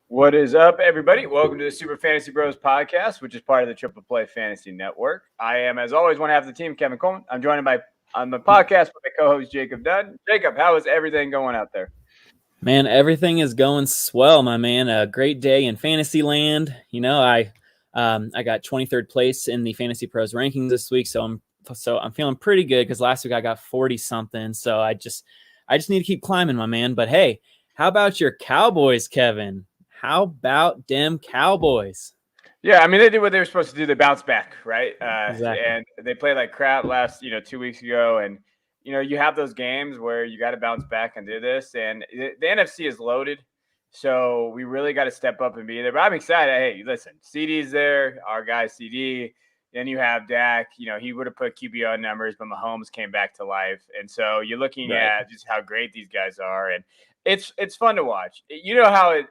What is up, everybody? Welcome to the Super Fantasy Bros podcast, which is part of the Triple Play Fantasy Network. I am, as always, one half of the team, Kevin Coleman. I'm joined on the podcast with my co-host, Jacob Dunn. Jacob, how is everything going out there? Man, everything is going swell, my man. A great day in fantasy land. I got 23rd place in the Fantasy Pros rankings this week, so I'm feeling pretty good because last week I got 40 something. So I just need to keep climbing, my man. But hey, how about your Cowboys, Kevin? How about them Cowboys? Yeah, I mean, they did what they were supposed to do. They bounced back, right? Exactly. And they played like crap last, 2 weeks ago. And, you have those games where you got to bounce back and do this. And the NFC is loaded. So we really got to step up and be there. But I'm excited. Hey, listen, CD's there, our guy CD. Then you have Dak. He would have put QBR numbers, but Mahomes came back to life. And so you're looking at just how great these guys are. And it's fun to watch. You know how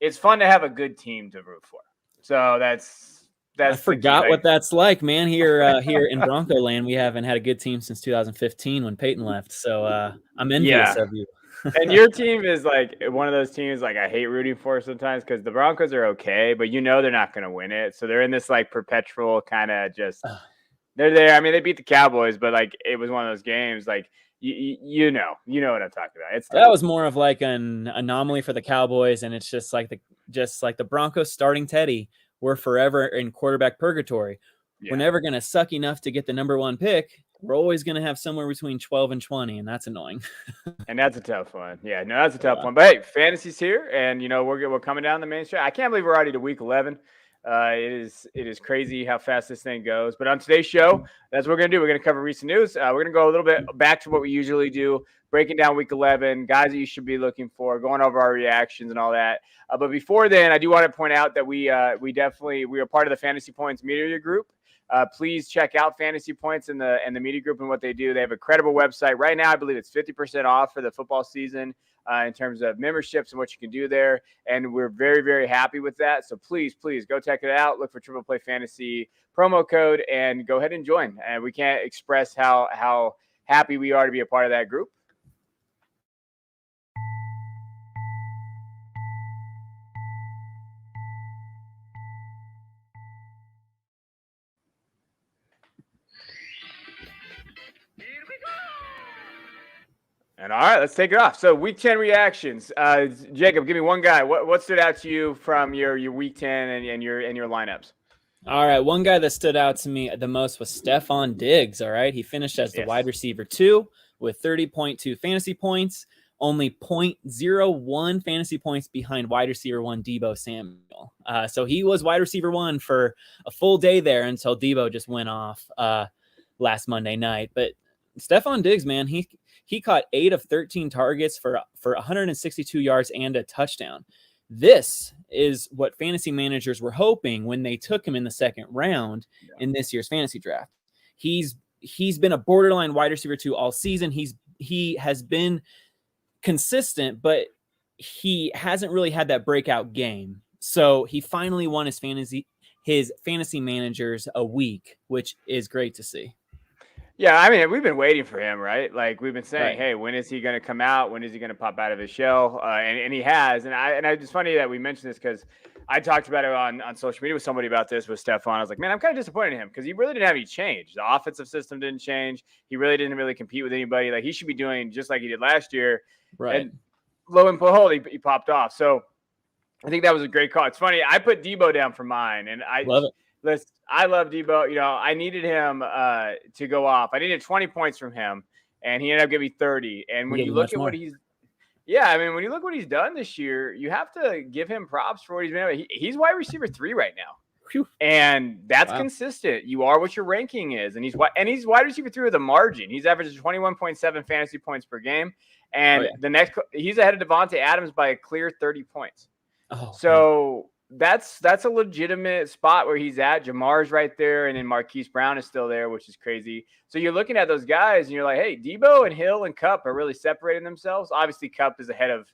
it's fun to have a good team to root for. So that's I forgot what that's like, man. Here in Bronco land, we haven't had a good team since 2015 when Peyton left. So I'm envious of you. And your team is like one of those teams like I hate rooting for sometimes because the Broncos are okay, but they're not going to win it. So they're in this like perpetual kind of just they're there. I mean, they beat the Cowboys, but like it was one of those games like you know what I'm talking about. That was more of like an anomaly for the Cowboys, and it's just like the Broncos starting Teddy. We're forever in quarterback purgatory. Yeah. We're never going to suck enough to get the number one pick. We're always going to have somewhere between 12 and 20, and that's annoying. And that's a tough one. Yeah, no, that's a tough one. But hey, fantasy's here, and we're coming down the main stretch. I can't believe we're already to week 11. It is crazy how fast this thing goes. But on today's show, that's what we're going to do. We're going to cover recent news. We're going to go a little bit back to what we usually do, breaking down week 11, guys that you should be looking for, going over our reactions and all that. But before then, I do want to point out that we are part of the Fantasy Points media group. Please check out Fantasy Points in the media group and what they do. They have a credible website. Right now, I believe it's 50% off for the football season in terms of memberships and what you can do there. And we're very, very happy with that. So please go check it out. Look for Triple Play Fantasy promo code and go ahead and join. And we can't express how happy we are to be a part of that group. And all right, let's take it off. So week 10 reactions. Jacob, give me one guy. What stood out to you from your week 10 and your lineups? All right, one guy that stood out to me the most was Stefan Diggs. All right, he finished as the wide receiver 2 with 30.2 fantasy points, only 0.01 fantasy points behind wide receiver 1 Deebo Samuel. So he was wide receiver 1 for a full day there until Deebo just went off last Monday night. But Stefan Diggs, man, he caught 8 of 13 targets for 162 yards and a touchdown. This is what fantasy managers were hoping when they took him in the second round in this year's fantasy draft. He's been a borderline wide receiver 2 all season. He has been consistent, but he hasn't really had that breakout game. So he finally won his fantasy managers a week, which is great to see. Yeah, I mean, we've been waiting for him, right? Like we've been saying, hey, when is he going to come out? When is he going to pop out of his shell? And he has. And it's funny that we mentioned this because I talked about it on social media with somebody about this with Stefan. I was like, man, I'm kind of disappointed in him because he really didn't have any change. The offensive system didn't change. He really didn't compete with anybody. Like he should be doing just like he did last year. Right. And lo and behold, he popped off. So I think that was a great call. It's funny. I put Deebo down for mine, and I love it. I love Deebo. I needed him to go off. I needed 20 points from him, and he ended up giving me 30. And when you look at what when you look what he's done this year, you have to give him props for what he's been able. He's wide receiver 3 right now. Whew. And that's consistent. You are what your ranking is, and he's wide receiver 3 with a margin. He's averaging 21.7 fantasy points per game, and he's ahead of Devontae Adams by a clear 30 points. Oh, so. Man. That's a legitimate spot where he's at. Jamar's right there, and then Marquise Brown is still there, which is crazy. So you're looking at those guys, and you're like, hey, Deebo and Hill and Kupp are really separating themselves. Obviously, Kupp is ahead of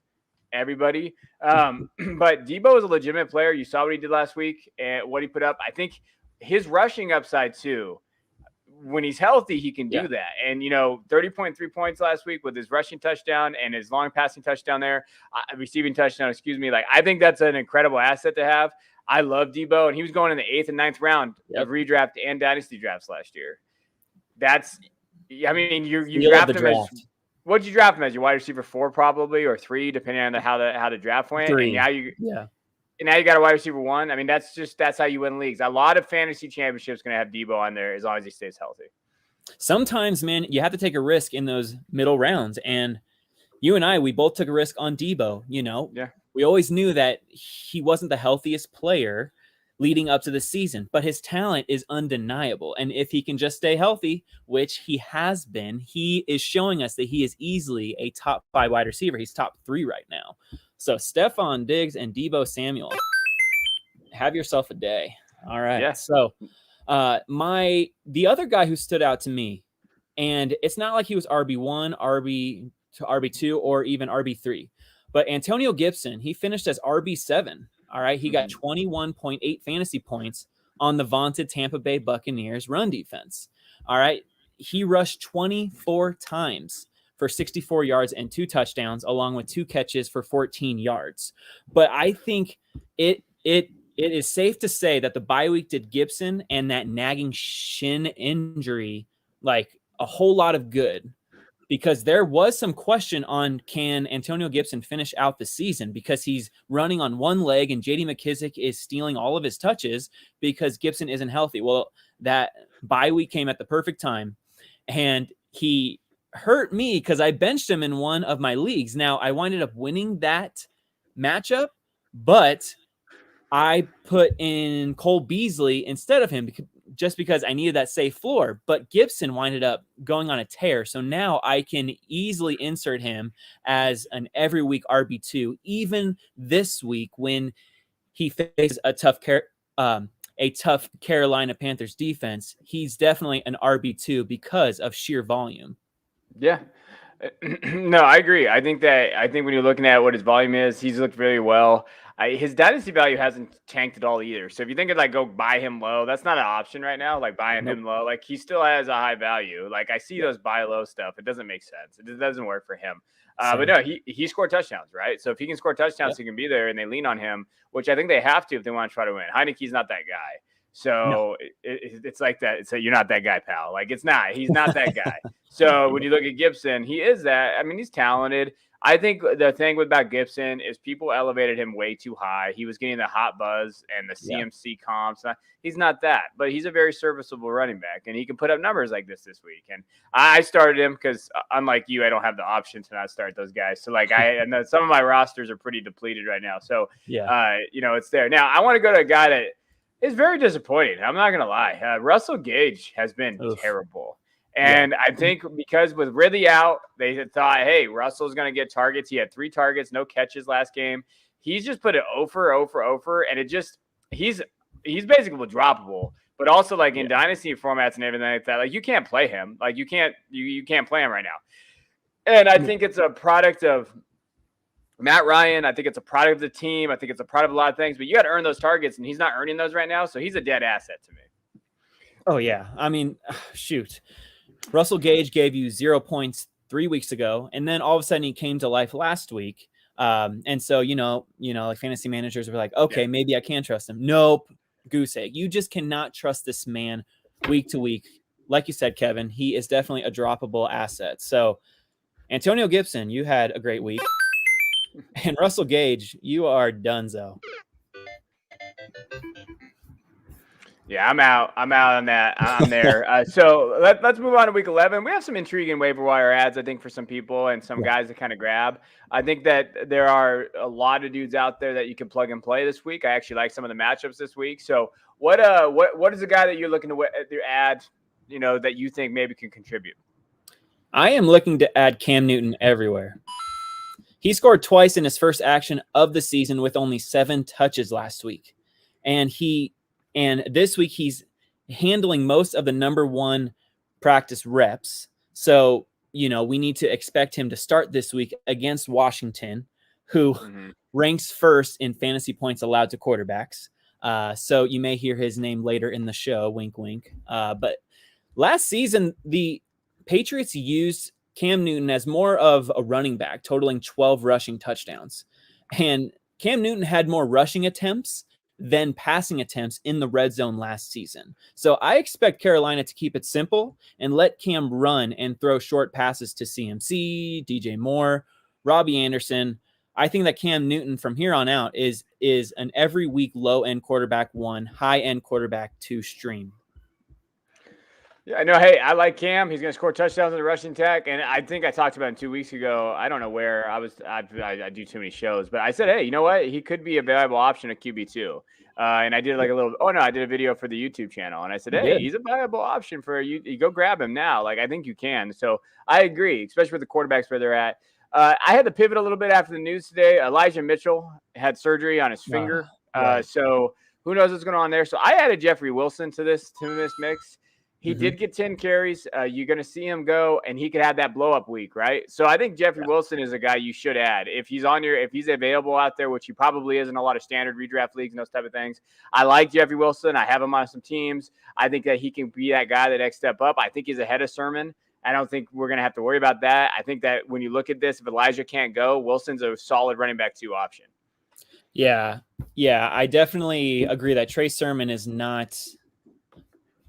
everybody. But Deebo is a legitimate player. You saw what he did last week and what he put up. I think his rushing upside, too. when he's healthy, he can do that. And, 30.3 points last week with his rushing touchdown and his long passing touchdown there, receiving touchdown, excuse me. Like, I think that's an incredible asset to have. I love Debo, and he was going in the 8th and 9th round of redraft and dynasty drafts last year. You draft him as – what did you draft him as? Your wide receiver 4 probably, or 3, depending on how the draft went? 3. And now you got a wide receiver 1. I mean, that's how you win leagues. A lot of fantasy championships going to have Debo on there as long as he stays healthy. Sometimes, man, you have to take a risk in those middle rounds. And you and I, we both took a risk on Debo, Yeah. We always knew that he wasn't the healthiest player leading up to the season, but his talent is undeniable. And if he can just stay healthy, which he has been, he is showing us that he is easily a top 5 wide receiver. He's top 3 right now. So Stefan Diggs and Debo Samuel, have yourself a day. All right. Yeah. So the other guy who stood out to me, and it's not like he was RB1, RB2, or even RB3, but Antonio Gibson, he finished as RB7. All right. He got 21.8 fantasy points on the vaunted Tampa Bay Buccaneers run defense. All right. He rushed 24 times for 64 yards and 2 touchdowns, along with 2 catches for 14 yards. But I think it is safe to say that the bye week did Gibson and that nagging shin injury like a whole lot of good, because there was some question on can Antonio Gibson finish out the season, because he's running on one leg and J.D. McKissic is stealing all of his touches because Gibson isn't healthy. Well, that bye week came at the perfect time, and he hurt me because I benched him in one of my leagues. Now, I winded up winning that matchup, but I put in Cole Beasley instead of him just because I needed that safe floor. But Gibson winded up going on a tear, so now I can easily insert him as an every week RB2, even this week when he faces a tough Carolina Panthers defense. He's definitely an RB2 because of sheer volume. Yeah. No, I agree. I think when you're looking at what his volume is, he's looked really well. His dynasty value hasn't tanked at all either. So if you think of go buy him low, that's not an option right now. Like buying him low, like he still has a high value. Like I see those buy low stuff. It doesn't make sense. It doesn't work for him. But no, he scored touchdowns, right? So if he can score touchdowns, he can be there, and they lean on him, which I think they have to if they want to try to win. Heineke's not that guy. So it's like that. It's you're not that guy, pal. Like he's not that guy. So when you look at Gibson, he is that. I mean, he's talented. I think the thing about Gibson is people elevated him way too high. He was getting the hot buzz and the CMC comps. He's not that, but he's a very serviceable running back, and he can put up numbers like this week. And I started him because, unlike you, I don't have the option to not start those guys. So and some of my rosters are pretty depleted right now. So it's there. Now I want to go to a guy that is very disappointing. I'm not gonna lie. Russell Gage has been terrible. And I think because with Ridley out, they thought, hey, Russell's going to get targets. He had 3 targets, no catches last game. He's just put it over, and it just he's basically droppable. But also in dynasty formats and everything like that, you can't play him. You can't play him right now. And I think it's a product of Matt Ryan. I think it's a product of the team. I think it's a product of a lot of things. But you got to earn those targets, and he's not earning those right now. So he's a dead asset to me. Oh yeah, I mean, shoot. Russell Gage gave you 0 points 3 weeks ago, and then all of a sudden he came to life last week. And so, fantasy managers were like, okay, maybe I can trust him. Nope. Goose egg. You just cannot trust this man week to week. Like you said, Kevin, he is definitely a droppable asset. So Antonio Gibson, you had a great week. And Russell Gage, you are donezo. Yeah, I'm out on that. I'm there. So let's move on to week 11. We have some intriguing waiver wire ads, I think, for some people and some guys to kind of grab. I think that there are a lot of dudes out there that you can plug and play this week. I actually like some of the matchups this week. So what is a guy that you're looking to add, that you think maybe can contribute? I am looking to add Cam Newton everywhere. He scored twice in his first action of the season with only 7 touches last week. And this week, he's handling most of the number 1 practice reps. So, we need to expect him to start this week against Washington, who ranks first in fantasy points allowed to quarterbacks. So you may hear his name later in the show, wink, wink. But Last season, the Patriots used Cam Newton as more of a running back, totaling 12 rushing touchdowns. And Cam Newton had more rushing attempts than passing attempts in the red zone last season. So I expect Carolina to keep it simple and let Cam run and throw short passes to CMC, DJ Moore, Robbie Anderson. I think that Cam Newton from here on out is an every week low-end quarterback 1, high-end quarterback 2 stream. Yeah, I know. Hey, I like Cam. He's going to score touchdowns in the rushing attack. And I think I talked about him 2 weeks ago. I don't know where I was. I do too many shows, but I said, hey, you know what? He could be a valuable option at QB2. And I did like a little. Oh no, I did a video for the YouTube channel, and I said, hey, he's a viable option for you. You go grab him now. Like I think you can. So I agree, especially with the quarterbacks where they're at. I had to pivot a little bit after the news today. Elijah Mitchell had surgery on his finger. Right. So who knows what's going on there? So I added Jeffrey Wilson to this mix. He did get 10 carries. You're going to see him go, and he could have that blow-up week, right? So I think Jeffrey Wilson is a guy you should add. If he's available out there, which he probably is in a lot of standard redraft leagues and those type of things. I like Jeffrey Wilson. I have him on some teams. I think that he can be that guy, that next step up. I think he's ahead of Sermon. I don't think we're going to have to worry about that. I think that when you look at this, if Elijah can't go, Wilson's a solid running back 2 option. Yeah, I definitely agree that Trey Sermon is not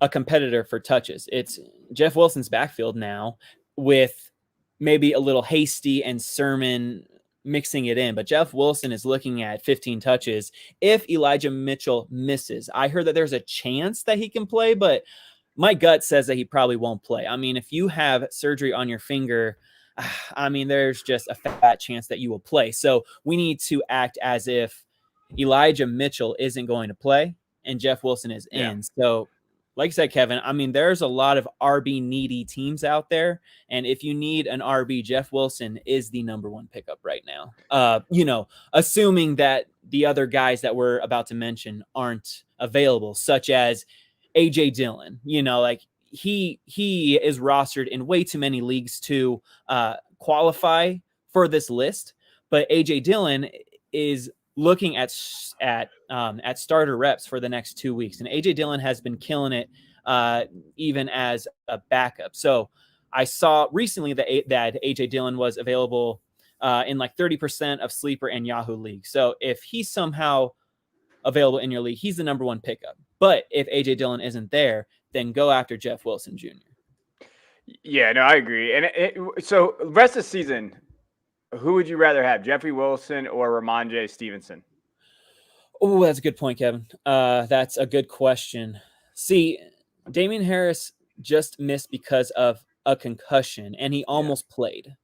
a competitor for touches. It's Jeff Wilson's backfield now with maybe a little Hasty and Sermon mixing it in, but Jeff Wilson is looking at 15 touches if Elijah Mitchell misses. I heard that there's a chance that he can play, but my gut says that he probably won't play. I mean, if you have surgery on your finger, I mean, there's just a fat chance that you will play. So we need to act as if Elijah Mitchell isn't going to play and Jeff Wilson is in. So like I said, Kevin, I mean, there's a lot of RB needy teams out there. And if you need an RB, Jeff Wilson is the number 1 pickup right now. Assuming that the other guys that we're about to mention aren't available, such as AJ Dillon, like he is rostered in way too many leagues to qualify for this list. But AJ Dillon is looking at starter reps for the next 2 weeks. And AJ Dillon has been killing it even as a backup. So I saw recently that AJ Dillon was available in like 30% of Sleeper and Yahoo leagues. So if he's somehow available in your league, he's the number 1 pickup. But if AJ Dillon isn't there, then go after Jeff Wilson Jr. Yeah, no, I agree. And so rest of the season, who would you rather have, Jeffrey Wilson or Ramondre Stevenson? Oh, that's a good point, Kevin. That's a good question. See, Damian Harris just missed because of a concussion, and he almost played.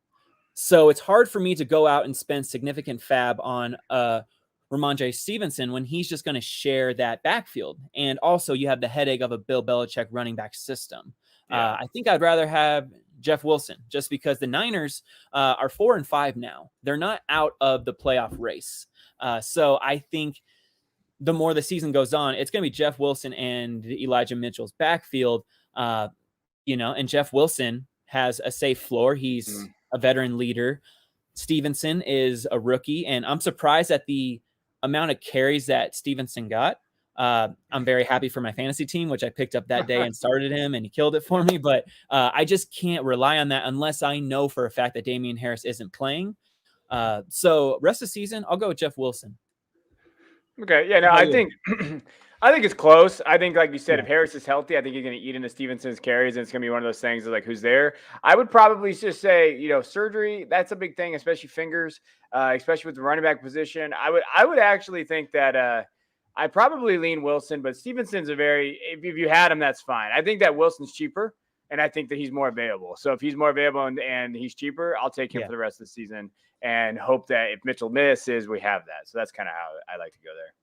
So it's hard for me to go out and spend significant fab on Ramondre Stevenson when he's just going to share that backfield. And also you have the headache of a Bill Belichick running back system. I think I'd rather have Jeff Wilson just because the Niners are 4-5 now. They're not out of the playoff race. So I think the more the season goes on, it's going to be Jeff Wilson and Elijah Mitchell's backfield, and Jeff Wilson has a safe floor. He's a veteran leader. Stevenson is a rookie, and I'm surprised at the amount of carries that Stevenson got. I'm very happy for my fantasy team, which I picked up that day and started him, and he killed it for me. But I just can't rely on that unless I know for a fact that Damian Harris isn't playing. So rest of the season, I'll go with Jeff Wilson. Okay. Yeah, no, I think it's close. I think, like you said, if Harris is healthy, I think you're going to eat into Stevenson's carries, and it's going to be one of those things of like, who's there? I would probably just say, surgery, that's a big thing, especially fingers, especially with the running back position. I would actually think that I probably lean Wilson, but Stevenson's if you had him, that's fine. I think that Wilson's cheaper, and I think that he's more available. So if he's more available and he's cheaper, I'll take him for the rest of the season and hope that if Mitchell misses, we have that. So that's kind of how I like to go there.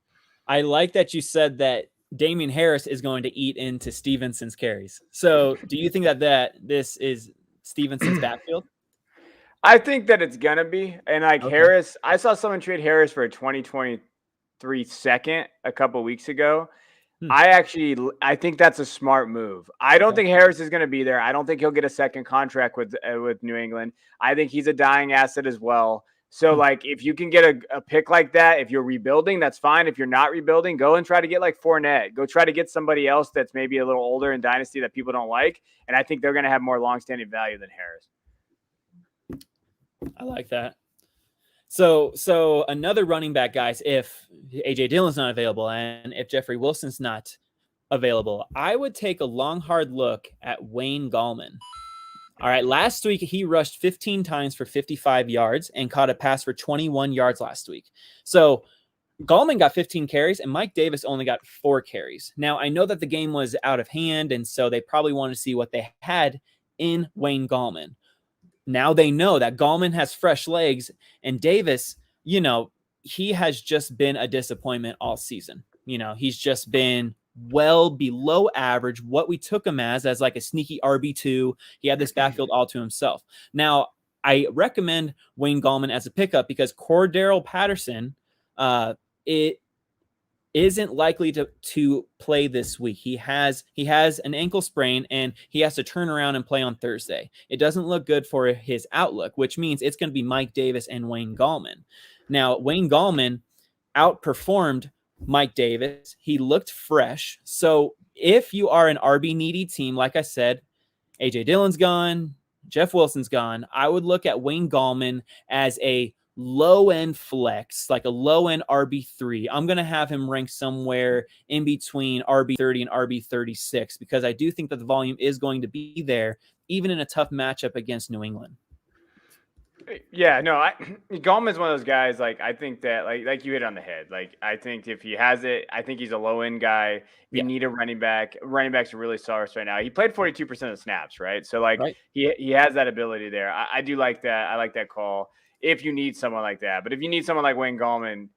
I like that you said that Damian Harris is going to eat into Stevenson's carries. So do you think that this is Stevenson's backfield? I think that it's going to be. And Harris, I saw someone trade Harris for a 2023 second a couple weeks ago. I think that's a smart move. I don't think Harris is going to be there. I don't think he'll get a second contract with New England. I think he's a dying asset as well. So, like, if you can get a pick like that, if you're rebuilding, that's fine. If you're not rebuilding, go and try to get like Fournette. Go try to get somebody else that's maybe a little older in Dynasty that people don't like. And I think they're going to have more longstanding value than Harris. I like that. So another running back, guys, if A.J. Dillon's not available and if Jeffrey Wilson's not available, I would take a long, hard look at Wayne Gallman. All right, last week he rushed 15 times for 55 yards and caught a pass for 21 yards last week. So Gallman got 15 carries and Mike Davis only got 4 carries. Now, I know that the game was out of hand, and so they probably wanted to see what they had in Wayne Gallman. Now they know that Gallman has fresh legs, and Davis, he has just been a disappointment all season. He's just been well below average, what we took him as like a sneaky RB2. He had this backfield all to himself. Now, I recommend Wayne Gallman as a pickup because Cordero Patterson, it isn't likely to play this week. He has an ankle sprain and he has to turn around and play on Thursday. It doesn't look good for his outlook, which means it's going to be Mike Davis and Wayne Gallman. Now, Wayne Gallman outperformed Mike Davis. He looked fresh. So if you are an RB needy team, like I said, AJ Dillon's gone, Jeff Wilson's gone, I would look at Wayne Gallman as a low-end flex, like a low-end RB3. I'm going to have him ranked somewhere in between RB30 and RB36 because I do think that the volume is going to be there, even in a tough matchup against New England. Yeah, no, Gallman's one of those guys. Like, I think that, like you hit on the head. Like, I think if he has it, I think he's a low end guy. If you need a running back, running backs are really source right now. He played 42% of snaps, right? So, like, he has that ability there. I do like that. I like that call if you need someone like that. But if you need someone like Wayne Gallman,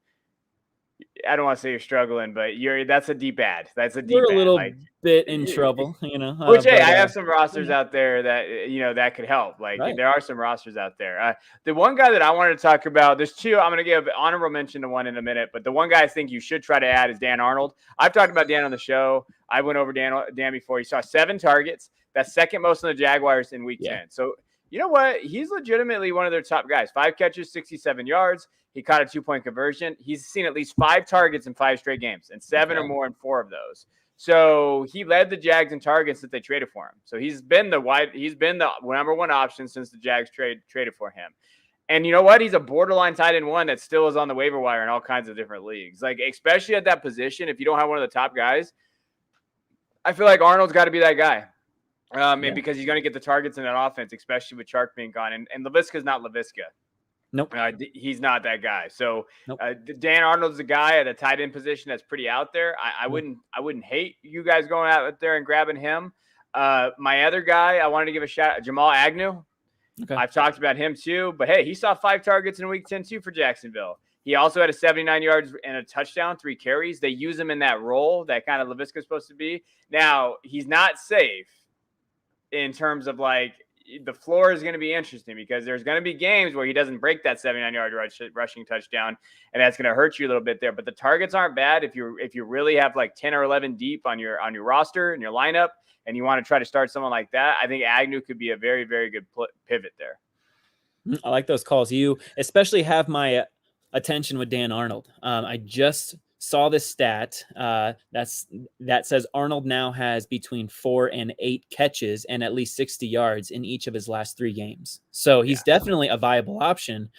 I don't want to say you're struggling, but that's a deep ad. That's a deep ad. We're a little bit in trouble, Which, I have some rosters out there that, that could help. Like, there are some rosters out there. The one guy that I wanted to talk about, there's two. I'm going to give honorable mention to one in a minute, but the one guy I think you should try to add is Dan Arnold. I've talked about Dan on the show. I went over Dan before. He saw 7 targets. That's second most on the Jaguars in week 10. So, you know what? He's legitimately one of their top guys. 5 catches, 67 yards. He caught a 2-point conversion. He's seen at least 5 targets in 5 straight games and 7 or more in 4 of those. So he led the Jags in targets that they traded for him. So he's been the number one option since the Jags traded for him. And you know what? He's a borderline tight end 1 that still is on the waiver wire in all kinds of different leagues. Like, especially at that position, if you don't have one of the top guys, I feel like Arnold's got to be that guy. And because he's going to get the targets in that offense, especially with Chark being gone. And Laviska's not Laviska. Nope. He's not that guy. So Dan Arnold's a guy at a tight end position that's pretty out there. I wouldn't hate you guys going out there and grabbing him. My other guy, I wanted to give a shout out, Jamal Agnew. Okay. I've talked about him too, but hey, he saw 5 targets in week 10 too for Jacksonville. He also had a 79 yards and a touchdown, 3 carries. They use him in that role that kind of Laviska's supposed to be. Now, he's not safe in terms of like, the floor is going to be interesting because there's going to be games where he doesn't break that 79-yard rushing touchdown, and that's going to hurt you a little bit there. But the targets aren't bad if you really have like 10 or 11 deep on your roster and your lineup, and you want to try to start someone like that. I think Agnew could be a very, very good pivot there. I like those calls. You especially have my attention with Dan Arnold. I just saw this stat that says Arnold now has between 4 and 8 catches and at least 60 yards in each of his last 3 games. So he's definitely a viable option.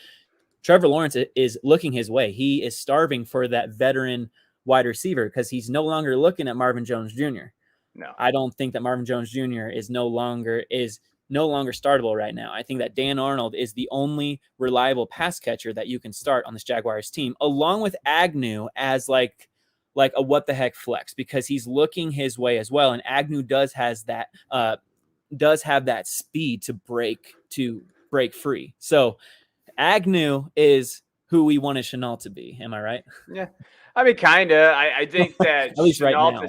Trevor Lawrence is looking his way. He is starving for that veteran wide receiver because he's no longer looking at Marvin Jones Jr. No, I don't think that Marvin Jones Jr. is no longer startable right now. I think that Dan Arnold is the only reliable pass catcher that you can start on this Jaguars team, along with Agnew as like a what the heck flex, because he's looking his way as well. And Agnew does have that speed to break free. So Agnew is who we wanted Shenault to be. Am I right? Yeah. I mean, kind of. I think that at least right now.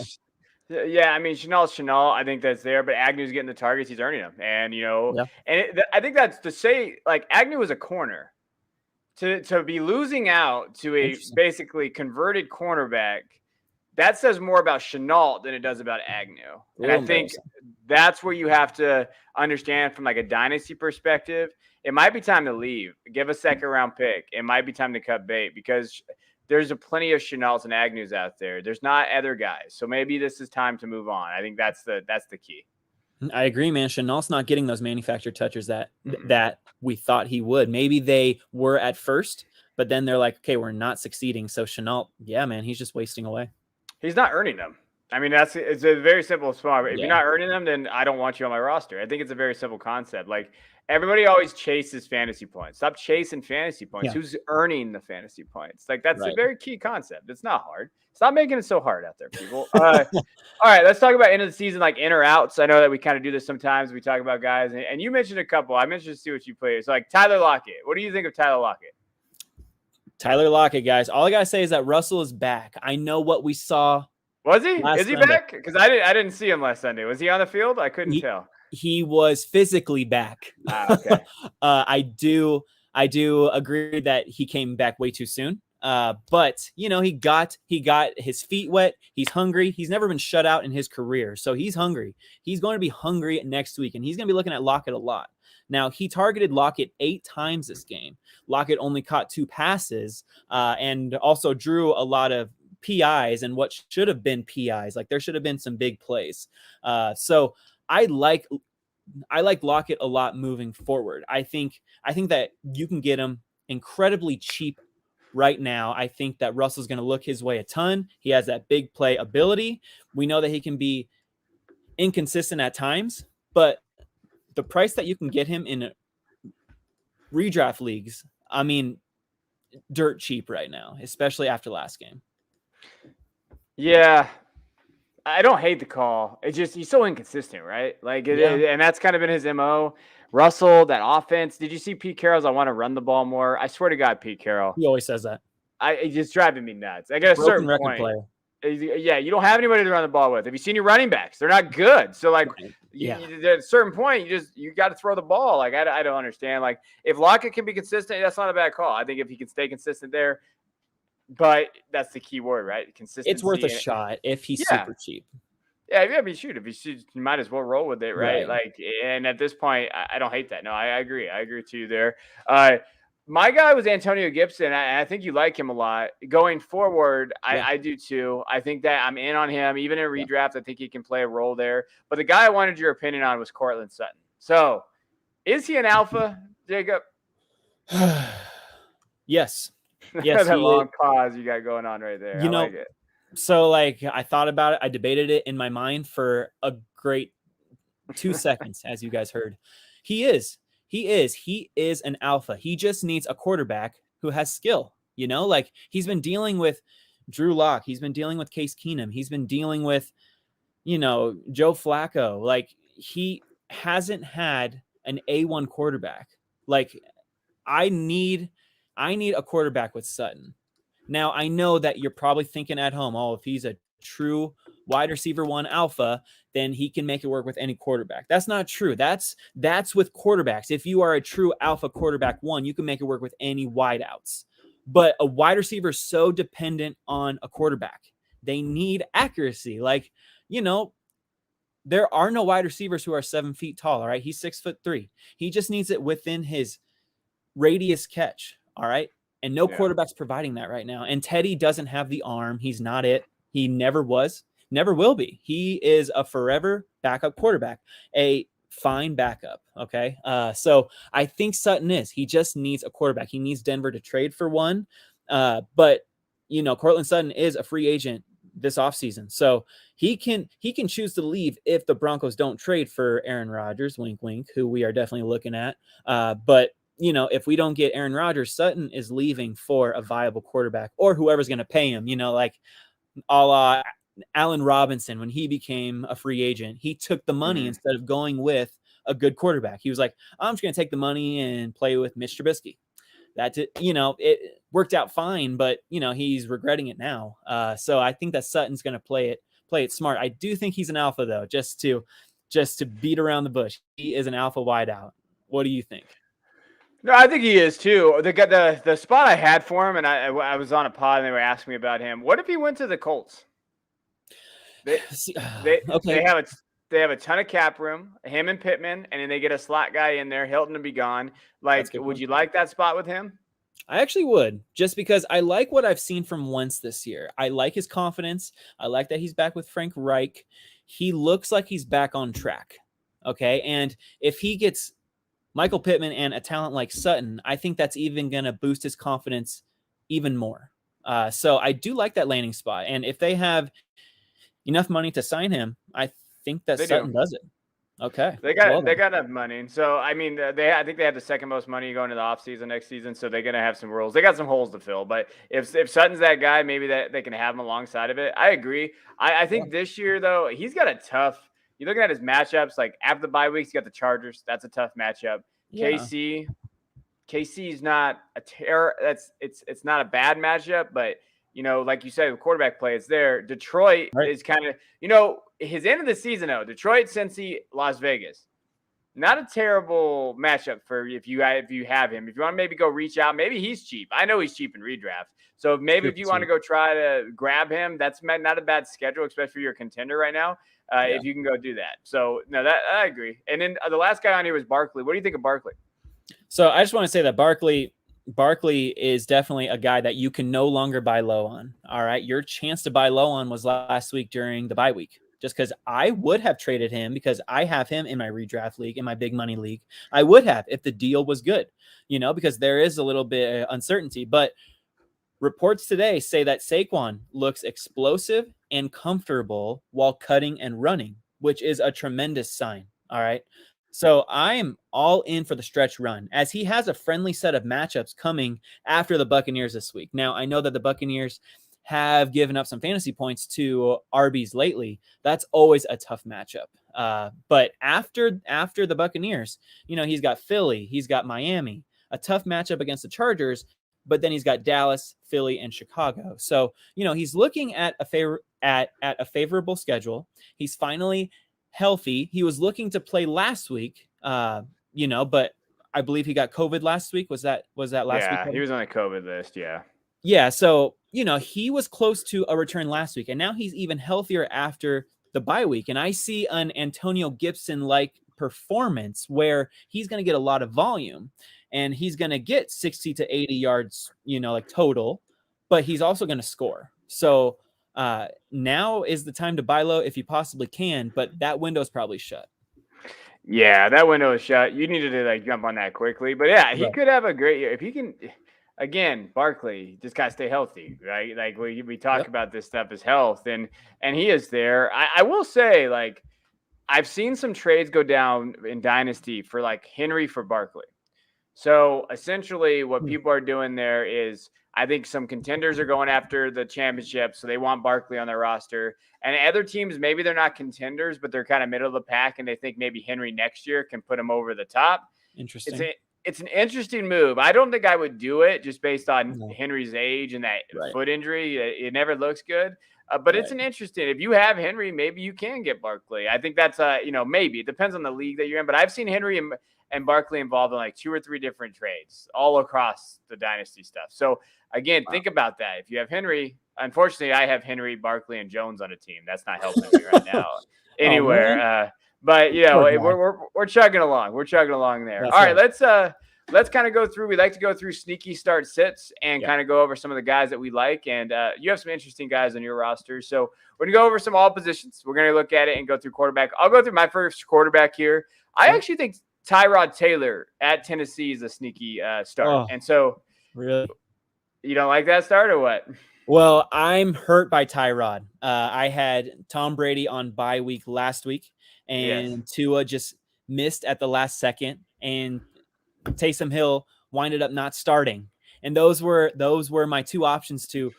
Yeah, I mean, Shenault, I think that's there, but Agnew's getting the targets. He's earning them. And, I think that's to say, like, Agnew was a corner. To be losing out to a basically converted cornerback that says more about Chenault than it does about Agnew. And I think that's where you have to understand from like a dynasty perspective. It might be time to leave. Give a second round pick. It might be time to cut bait because there's plenty of Chenaults and Agnews out there. There's not other guys. So maybe this is time to move on. I think that's the key. I agree, man. Chenault's not getting those manufactured touches that we thought he would. Maybe they were at first, but then they're like, okay, we're not succeeding. So Chenault, yeah, man, he's just wasting away. He's not earning them. I mean, it's a very simple spot. If you're not earning them, then I don't want you on my roster. I think it's a very simple concept. Like everybody always chases fantasy points. Stop chasing fantasy points. Yeah. Who's earning the fantasy points? Like that's a very key concept. It's not hard. Stop making it so hard out there, people. All right, let's talk about end of the season, like in or outs. I know that we kind of do this sometimes. We talk about guys, and you mentioned a couple. I mentioned to see what you played. So like Tyler Lockett. What do you think of Tyler Lockett? Tyler Lockett, guys. All I gotta say is that Russell is back. I know what we saw. Was he? Is he back? Because I didn't see him last Sunday. Was he on the field? I couldn't tell. He was physically back. Okay. I do agree that he came back way too soon. But you know, he got his feet wet. He's hungry. He's never been shut out in his career, so he's hungry. He's going to be hungry next week, and he's going to be looking at Lockett a lot. Now, he targeted Lockett 8 times this game. Lockett only caught 2 passes, and also drew a lot of PIs and what should have been PIs. Like there should have been some big plays. So I like Lockett a lot moving forward. I think that you can get him incredibly cheap right now. I think that Russell's going to look his way a ton. He has that big play ability. We know that he can be inconsistent at times, but the price that you can get him in redraft leagues, I mean, dirt cheap right now, especially after last game. Yeah, I don't hate the call. It's just he's so inconsistent, right? Like, and that's kind of been his MO. Russell, that offense. Did you see Pete Carroll's? I want to run the ball more. I swear to God, Pete Carroll. He always says that. It's just driving me nuts. I get a certain point. Player. Yeah, you don't have anybody to run the ball with. Have you seen your running backs? They're not good. So like, at a certain point, you got to throw the ball. Like I don't understand. Like if Lockett can be consistent, that's not a bad call. I think if he can stay consistent there. But that's the key word, right? Consistency. It's worth a shot if he's super cheap. Yeah, I mean, shoot, if you shoot, you might as well roll with it, right? Like, and at this point, I don't hate that. No, I agree. I agree with you there. My guy was Antonio Gibson. I think you like him a lot. Going forward, I do too. I think that I'm in on him. Even in redraft, I think he can play a role there. But the guy I wanted your opinion on was Courtland Sutton. So, is he an alpha, Jacob? Yes. Yes, that long pause you got going on right there. I like it. So like I thought about it, I debated it in my mind for a great 2 seconds, as you guys heard. He is an alpha. He just needs a quarterback who has skill. You know, like he's been dealing with Drew Lock, he's been dealing with Case Keenum, he's been dealing with, Joe Flacco. Like he hasn't had an A1 quarterback. Like I need a quarterback with Sutton. Now, I know that you're probably thinking at home, if he's a true wide receiver 1 alpha, then he can make it work with any quarterback. That's not true. That's with quarterbacks. If you are a true alpha quarterback 1, you can make it work with any wideouts. But a wide receiver is so dependent on a quarterback. They need accuracy. Like, there are no wide receivers who are 7 feet tall. All right. He's 6'3". He just needs it within his radius catch. All right. And no quarterback's providing that right now. And Teddy doesn't have the arm. He's not it. He never was, never will be. He is a forever backup quarterback, a fine backup. Okay. So I think Sutton is. He just needs a quarterback. He needs Denver to trade for one. But Courtland Sutton is a free agent this offseason. So he can choose to leave if the Broncos don't trade for Aaron Rodgers, wink, wink, who we are definitely looking at. But if we don't get Aaron Rodgers, Sutton is leaving for a viable quarterback or whoever's going to pay him, like a la Allen Robinson, when he became a free agent, he took the money instead of going with a good quarterback. He was like, I'm just going to take the money and play with Mitch Trubisky. That's it. It worked out fine, but he's regretting it now. So I think that Sutton's going to play it smart. I do think he's an alpha though, just to beat around the bush. He is an alpha wideout. What do you think? No, I think he is too. The spot I had for him, and I was on a pod and they were asking me about him. What if he went to the Colts? They Okay. they have a ton of cap room, him and Pittman, and then they get a slot guy in there, Hilton to be gone. That's Like, a good would point. you like that spot with him? I actually would, just because I like what I've seen from Wentz this year. I like his confidence. I like that he's back with Frank Reich. He looks like he's back on track. Okay. And if he gets Michael Pittman and a talent like Sutton, I think that's even going to boost his confidence even more. So I do like that landing spot. And if they have enough money to sign him, I think that They Sutton do. does it. Okay. They Well got enough money. And so I mean, I think they have the second most money going into the offseason next season. So they're gonna have some roles. They got some holes to fill. But if Sutton's that guy, maybe that they can have him alongside of it. I agree. I think this year though, he's got a tough. You're looking at his matchups. Like after the bye weeks, you got the Chargers. That's a tough matchup. Yeah. KC is not a terror. It's not a bad matchup, but like you said, the quarterback play is there. Detroit is kind of, his end of the season though. Detroit, Cincy, Las Vegas. Not a terrible matchup for if you have him. If you want to maybe go reach out, maybe he's cheap. I know he's cheap in redraft. So maybe if you want to go try to grab him, that's not a bad schedule, especially for your contender right now. If you can go do that. So no, that I agree. And then the last guy on here was Barkley. What do you think of Barkley? So I just want to say that Barkley is definitely a guy that you can no longer buy low on. All right. Your chance to buy low on was last week during the bye week, just because I would have traded him because I have him in my redraft league, in my big money league. I would have if the deal was good, because there is a little bit of uncertainty. But reports today say that Saquon looks explosive and comfortable while cutting and running, which is a tremendous sign. All right. So I'm all in for the stretch run as he has a friendly set of matchups coming after the Buccaneers this week. Now, I know that the Buccaneers have given up some fantasy points to RBs lately. That's always a tough matchup. But after the Buccaneers, he's got Philly, he's got Miami, a tough matchup against the Chargers, but then he's got Dallas, Philly, and Chicago. So, he's looking at a favorable schedule. He's finally healthy. He was looking to play last week, but I believe he got COVID last week. Was that last week? Yeah, he was on the COVID list. Yeah. Yeah. So, he was close to a return last week, and now he's even healthier after the bye week. And I see an Antonio Gibson-like performance where he's going to get a lot of volume and he's going to get 60 to 80 yards, like total, but he's also going to score. So, now is the time to buy low if you possibly can, but that window is probably shut. Yeah, that window is shut. You needed to jump on that quickly, but yeah, he could have a great year if he can. Again, Barkley just got to stay healthy, right? Like we talk about this stuff as health, and he is there. I will say, I've seen some trades go down in Dynasty for Henry for Barkley. So essentially, what people are doing there is, I think some contenders are going after the championship, so they want Barkley on their roster. And other teams, maybe they're not contenders, but they're kind of middle of the pack, and they think maybe Henry next year can put him over the top. Interesting. It's an interesting move. I don't think I would do it just based on Henry's age and that foot injury. It never looks good. But it's an interesting. If you have Henry, maybe you can get Barkley. I think that's maybe it depends on the league that you're in. But I've seen Henry and Barkley involved in 2 or 3 different trades all across the dynasty stuff. So again, think about that. If you have Henry, unfortunately, I have Henry, Barkley, and Jones on a team. That's not helping me right now anywhere. But we're chugging along. We're chugging along there. That's all right. Let's kind of go through. We like to go through sneaky start sits and kind of go over some of the guys that we like. And you have some interesting guys on your roster. So we're going to go over all positions. We're going to look at it and go through quarterback. I'll go through my first quarterback here. I actually think Tyrod Taylor at Tennessee is a sneaky start. And so really, you don't like that start or what? Well, I'm hurt by Tyrod. I had Tom Brady on bye week last week, and Tua just missed at the last second, and Taysom Hill winded up not starting. And those were my 2 options to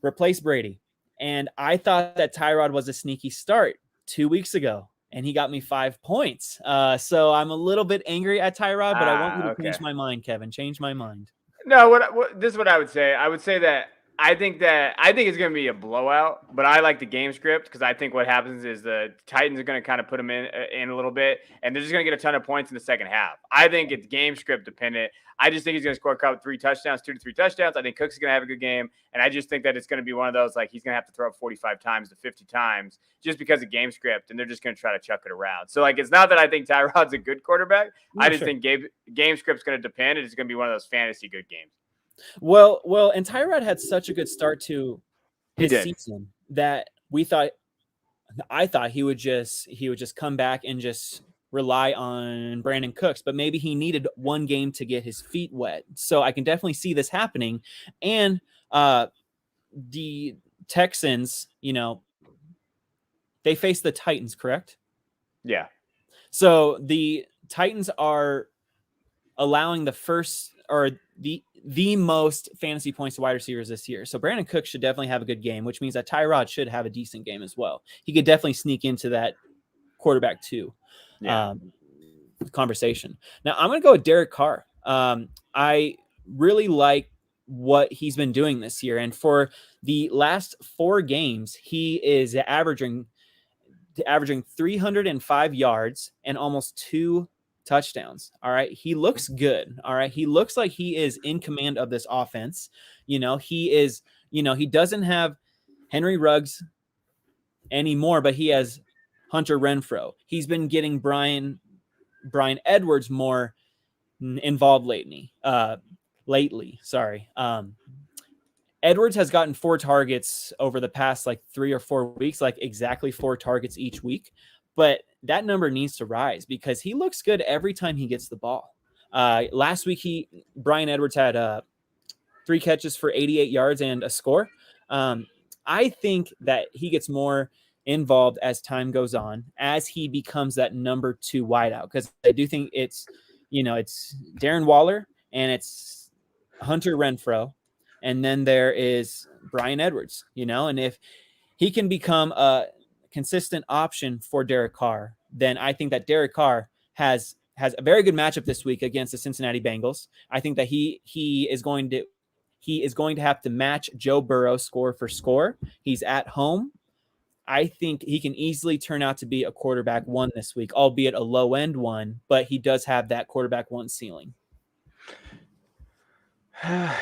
replace Brady. And I thought that Tyrod was a sneaky start 2 weeks ago, and he got me 5 points. So I'm a little bit angry at Tyrod, but I want you to change my mind, Kevin. Change my mind. No, this is what I would say. I would say that I think it's going to be a blowout, but I like the game script because I think what happens is the Titans are going to kind of put them in a little bit, and they're just going to get a ton of points in the second half. I think it's game script dependent. I just think he's going to score a couple 3 touchdowns, 2 to 3 touchdowns. I think Cook's going to have a good game, and I just think that it's going to be one of those like he's going to have to throw up 45 times to 50 times just because of game script, and they're just going to try to chuck it around. So like it's not that I think Tyrod's a good quarterback. I just think game script's going to depend. It's going to be one of those fantasy good games. Well, and Tyrod had such a good start to his season that I thought he would just come back and just rely on Brandon Cooks, but maybe he needed one game to get his feet wet. So I can definitely see this happening. And the Texans, they face the Titans, correct? Yeah. So the Titans are allowing the most fantasy points to wide receivers this year. So Brandon Cook should definitely have a good game, which means that Tyrod should have a decent game as well. He could definitely sneak into that quarterback 2 conversation. Now I'm going to go with Derek Carr. I really like what he's been doing this year. And for the last 4 games, he is averaging 305 yards and almost 2 touchdowns. All right. He looks good. All right. He looks like he is in command of this offense. He is, he doesn't have Henry Ruggs anymore, but he has Hunter Renfro. He's been getting Brian Edwards more involved lately. Edwards has gotten 4 targets over the past 3 or 4 weeks, exactly 4 targets each week. But that number needs to rise because he looks good every time he gets the ball. Last week, Brian Edwards had 3 catches for 88 yards and a score. I think that he gets more involved as time goes on, as he becomes that number 2 wideout. Because I do think it's Darren Waller and it's Hunter Renfro, and then there is Brian Edwards. And if he can become a consistent option for Derek Carr, then I think that Derek Carr has a very good matchup this week against the Cincinnati Bengals. I think that he is going to have to match Joe Burrow score for score. He's at home. I think he can easily turn out to be a quarterback 1 this week, albeit a low end one, but he does have that quarterback 1 ceiling. No,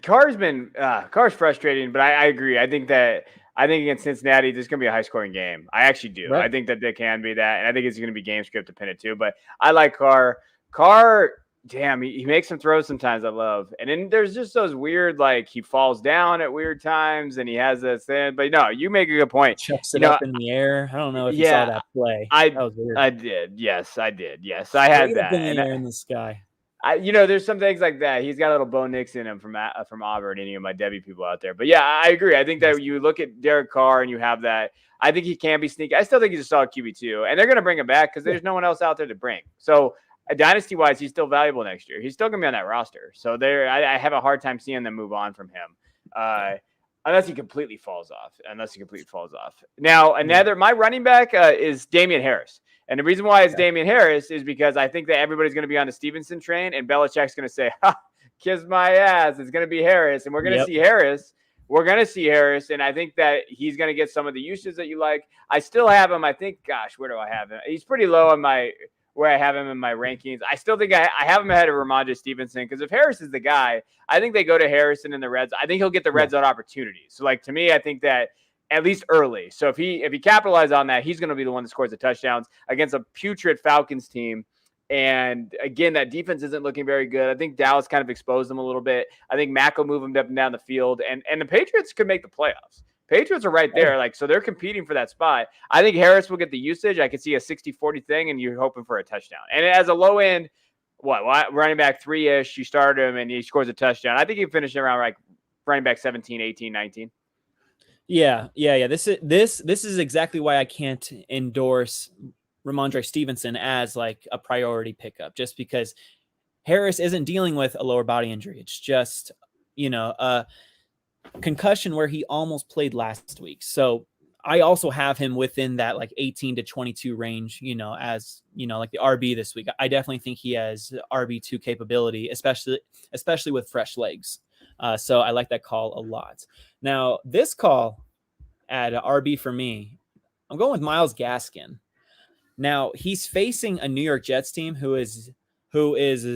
Carr's frustrating, but I agree. I think against Cincinnati, there's going to be a high scoring game. I actually do. Right. I think that there can be that. And I think it's going to be game script dependent too, but I like Carr. Damn, he makes some throws sometimes I love. And then there's just those weird, he falls down at weird times and he has this thing. But no, you make a good point. Chucks it up in the air. I don't know if you saw that play. That was weird. I did. Yes, I did. Yes, I had that. In the air in the sky. There's some things like that. He's got a little Bo Nix in him from Auburn, any of my Debbie people out there. But yeah, I agree. I think that you look at Derek Carr and you have that. I think he can be sneaky. I still think he's a solid QB2, and they're going to bring him back because there's no one else out there to bring. So dynasty-wise, he's still valuable next year. He's still going to be on that roster. So I have a hard time seeing them move on from him. Unless he completely falls off. Now, my running back is Damian Harris. And the reason why it's Damian Harris is because I think that everybody's going to be on the Stevenson train, and Belichick's going to say, kiss my ass. It's going to be Harris, and we're going to see Harris. We're going to see Harris, and I think that he's going to get some of the uses that you like. I still have him. I think, where do I have him? He's pretty low on where I have him in my rankings. I still think I have him ahead of Ramondre Stevenson because if Harris is the guy, I think they go to Harrison in the red zone. I think he'll get the red zone opportunities. So, to me, I think that at least early. So if he capitalizes on that, he's going to be the one that scores the touchdowns against a putrid Falcons team. And again, that defense isn't looking very good. I think Dallas kind of exposed them a little bit. I think Mack will move them up and down the field. And the Patriots could make the playoffs. Patriots are right there. So they're competing for that spot. I think Harris will get the usage. I could see a 60-40 thing, and you're hoping for a touchdown. And as a low end, running back 3-ish, you start him and he scores a touchdown. I think he finished around running back 17, 18, 19. Yeah. This is exactly why I can't endorse Ramondre Stevenson as a priority pickup, just because Harris isn't dealing with a lower body injury. It's just, a concussion where he almost played last week. So I also have him within that 18 to 22 range, as, the RB this week. I definitely think he has RB2 capability, especially with fresh legs. So I like that call a lot. Now, this call at RB for me, I'm going with Myles Gaskin. Now, he's facing a New York Jets team who is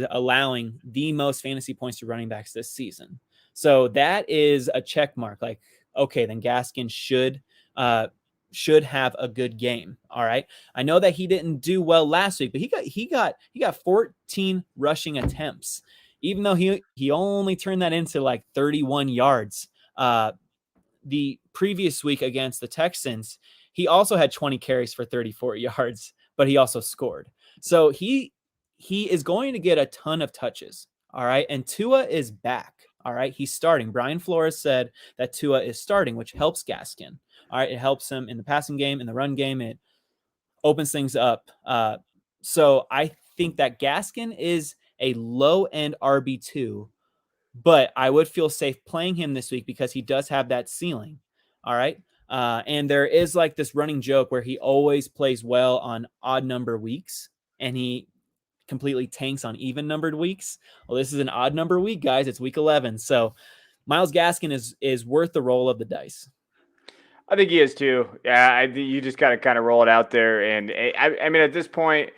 allowing the most fantasy points to running backs this season. So that is a check mark. Like, okay, then Gaskin should have a good game. All right. I know that he didn't do well last week, but he got 14 rushing attempts, even though he only turned that into like 31 yards. The previous week against the Texans, he also had 20 carries for 34 yards, but he also scored. So he is going to get a ton of touches. All right. And Tua is back. All right. He's starting. Brian Flores said that Tua is starting, which helps Gaskin. All right. It helps him in the passing game, in the run game. It opens things up. So I think that Gaskin is a low end RB2, but I would feel safe playing him this week because he does have that ceiling. All right. And there is like this running joke where he always plays well on odd number weeks and he completely tanks on even numbered weeks. Well, this is an odd number week, guys. It's week 11. So Myles Gaskin is worth the roll of the dice. I think he is too. Yeah, you just got to kind of roll it out there. And I mean, at this point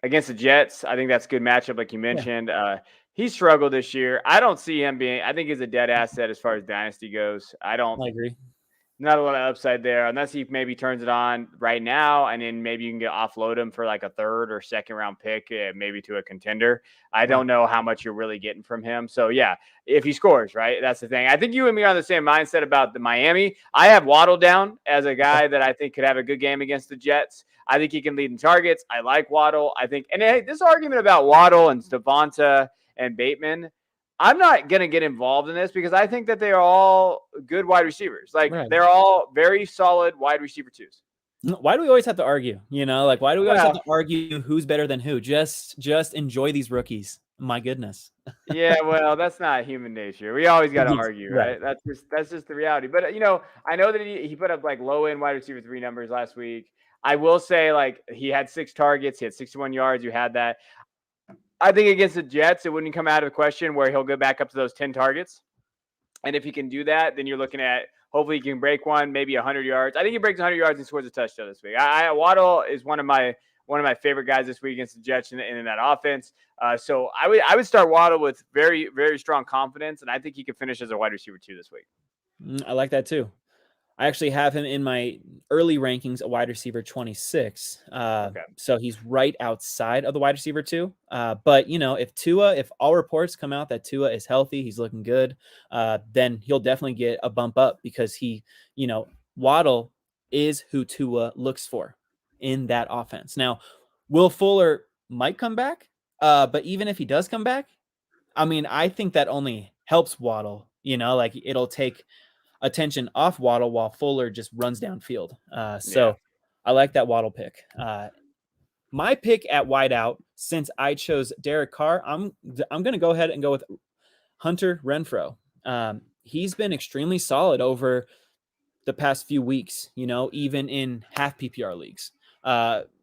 against the Jets, I think that's a good matchup, like you mentioned. Yeah. He struggled this year. I don't see him being. I think he's a dead asset as far as dynasty goes. I agree. Not a lot of upside there, unless he maybe turns it on right now, and then maybe you can offload him for like a third or second round pick, maybe to a contender. I don't know how much you're really getting from him. So yeah, if he scores, right, that's the thing. I think you and me are on the same mindset about the Miami. I have Waddle down as a guy that I think could have a good game against the Jets. I think he can lead in targets. I like Waddle. I think, and hey, this argument about Waddle and Devonta and Bateman, I'm not going to get involved in this because I think that they are all good wide receivers. Like they're all very solid wide receiver twos. Why do we always have to argue? Like why do we always have to argue who's better than who? Just enjoy these rookies. My goodness. Yeah, well, that's not human nature. We always got to argue, right? That's just the reality. But I know that he put up like low end wide receiver 3 numbers last week. I will say like he had 6 targets, he had 61 yards. You had that. I think against the Jets, it wouldn't come out of the question where he'll go back up to those 10 targets. And if he can do that, then you're looking at hopefully he can break one, maybe 100 yards. I think he breaks 100 yards and scores a touchdown this week. Waddle is one of my favorite guys this week against the Jets in that offense. So I would start Waddle with very, very strong confidence, and I think he could finish as a wide receiver 2 this week. I like that too. I actually have him in my early rankings a wide receiver 26. So he's right outside of the wide receiver 2. But, if all reports come out that Tua is healthy, he's looking good, then he'll definitely get a bump up because Waddle is who Tua looks for in that offense. Now, Will Fuller might come back, but even if he does come back, I mean, I think that only helps Waddle, like it'll take attention off Waddle while Fuller just runs downfield. So I like that Waddle pick. My pick at wideout, since I chose Derek Carr, I'm going to go ahead and go with Hunter Renfro. He's been extremely solid over the past few weeks, even in half PPR leagues.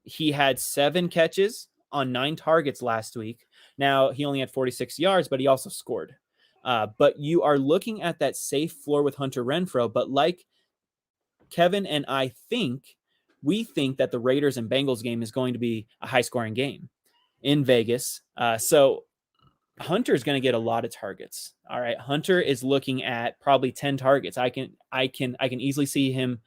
He had 7 catches on 9 targets last week. Now he only had 46 yards, but he also scored. But you are looking at that safe floor with Hunter Renfro. But like Kevin and I we think that the Raiders and Bengals game is going to be a high-scoring game in Vegas. So Hunter is going to get a lot of targets. All right, Hunter is looking at probably 10 targets. I can easily see him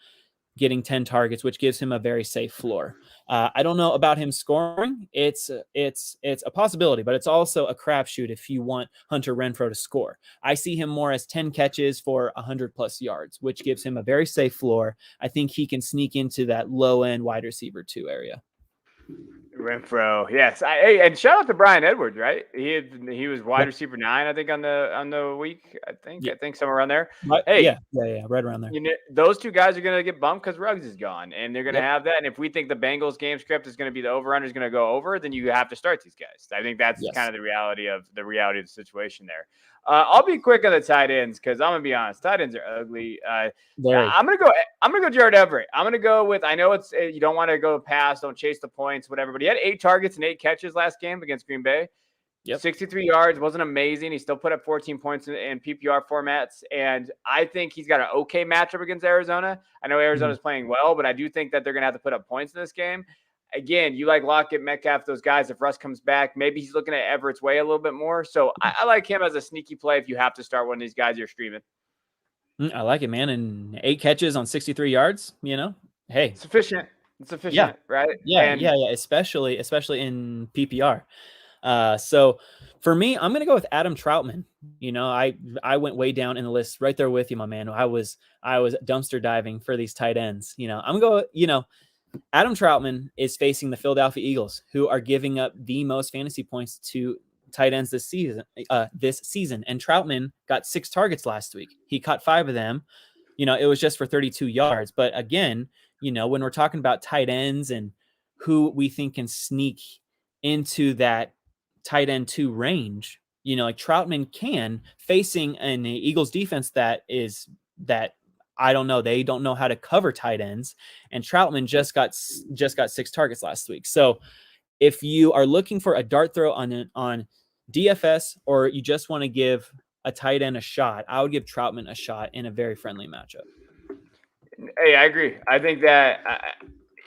getting 10 targets, which gives him a very safe floor. I don't know about him scoring. It's a possibility, but it's also a crapshoot if you want Hunter Renfro to score. I see him more as 10 catches for 100+ yards, which gives him a very safe floor. I think he can sneak into that low-end wide receiver 2 area. Renfro, yes. And shout out to Brian Edwards, right? He was wide receiver 9, I think, on the week. I think somewhere around there. Yeah, right around there. Those 2 guys are going to get bumped because Ruggs is gone, and they're going to have that. And if we think the Bengals game script is going to be the over/under is going to go over, then you have to start these guys. I think that's kind of the reality of the situation there. I'll be quick on the tight ends because I'm gonna be honest, tight ends are ugly. I'm gonna go Jared Everett. I'm gonna go with. I know it's you don't want to go past, don't chase the points, whatever. But he had 8 targets and 8 catches last game against Green Bay. Yep. 63 yards, wasn't amazing. He still put up 14 points in PPR formats. And I think he's got an okay matchup against Arizona. I know Arizona's playing well, but I do think that they're going to have to put up points in this game. Again, you like Lockett, Metcalf, those guys. If Russ comes back, maybe he's looking at Everett's way a little bit more. So I like him as a sneaky play if you have to start one of these guys you're streaming. I like it, man. And 8 catches on 63 yards, hey. It's efficient. Right? Yeah, yeah. Especially in PPR. So for me, I'm going to go with Adam Troutman. I went way down in the list right there with you, my man. I was dumpster diving for these tight ends. I'm going to Adam Troutman is facing the Philadelphia Eagles, who are giving up the most fantasy points to tight ends this season. And Troutman got 6 targets last week. He caught 5 of them. It was just for 32 yards. But again, when we're talking about tight ends and who we think can sneak into that tight end 2 range, like Troutman can, facing an Eagles defense that I don't know. They don't know how to cover tight ends, and Troutman just got 6 targets last week. So if you are looking for a dart throw on DFS, or you just want to give a tight end a shot, I would give Troutman a shot in a very friendly matchup. Hey, I agree. I think that